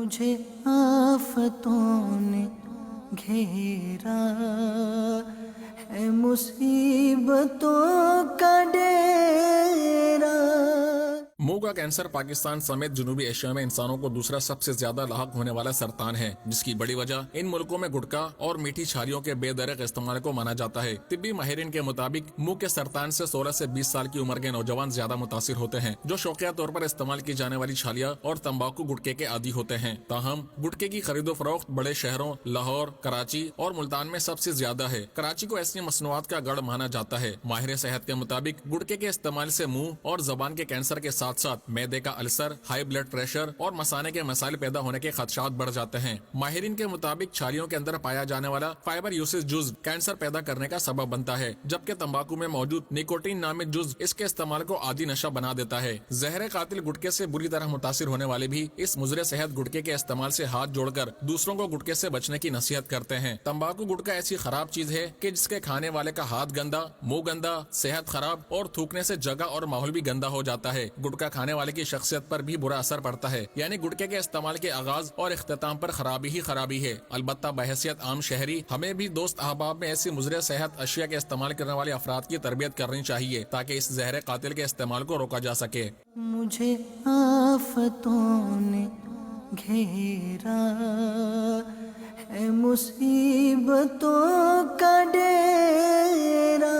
مجھے آفتوں نے گھیرا ہے، مصیبتوں کا ڈیرا۔ منہ کا کینسر پاکستان سمیت جنوبی ایشیا میں انسانوں کو دوسرا سب سے زیادہ لاحق ہونے والا سرطان ہے، جس کی بڑی وجہ ان ملکوں میں گٹکا اور میٹھی چھالیوں کے بے درک استعمال کو مانا جاتا ہے۔ طبی ماہرین کے مطابق منہ کے سرطان سے 16 سے 20 سال کی عمر کے نوجوان زیادہ متاثر ہوتے ہیں، جو شوقیہ طور پر استعمال کی جانے والی چھالیاں اور تمباکو گٹکے کے عادی ہوتے ہیں۔ تاہم گٹکے کی خرید و فروخت بڑے شہروں لاہور، کراچی اور ملتان میں سب سے زیادہ ہے۔ کراچی کو ایسی مصنوعات کا گڑھ مانا جاتا ہے۔ ماہر صحت کے مطابق گٹکے کے استعمال سے منہ اور زبان کے کینسر کے ساتھ ساتھ معدے کا السر، ہائی بلڈ پریشر اور مثانے کے مسائل پیدا ہونے کے خدشات بڑھ جاتے ہیں۔ ماہرین کے مطابق چھالیوں کے اندر پایا جانے والا فائبر یوسز جزو کینسر پیدا کرنے کا سبب بنتا ہے، جبکہ تمباکو میں موجود نیکوٹین نامی جزو اس کے استعمال کو عادی نشہ بنا دیتا ہے۔ زہر قاتل گٹکے سے بری طرح متاثر ہونے والے بھی اس مضر صحت گٹکے کے استعمال سے ہاتھ جوڑ کر دوسروں کو گٹکے سے بچنے کی نصیحت کرتے ہیں۔ تمباکو گٹکا ایسی خراب چیز ہے کہ جس کے کھانے والے کا ہاتھ گندا، منہ گندا، صحت خراب اور تھوکنے سے جگہ اور ماحول بھی گندا ہو جاتا ہے۔ گٹکا کھانے والے کی شخصیت پر بھی برا اثر پڑتا ہے، یعنی گٹکے کے استعمال کے آغاز اور اختتام پر خرابی ہی خرابی ہے۔ البتہ بحیثیت عام شہری ہمیں بھی دوست احباب میں ایسی مضر صحت اشیاء کے استعمال کرنے والے افراد کی تربیت کرنی چاہیے تاکہ اس زہر قاتل کے استعمال کو روکا جا سکے۔ مجھے آفتوں نے گھیرا ہے، مصیبتوں کا ڈیرا۔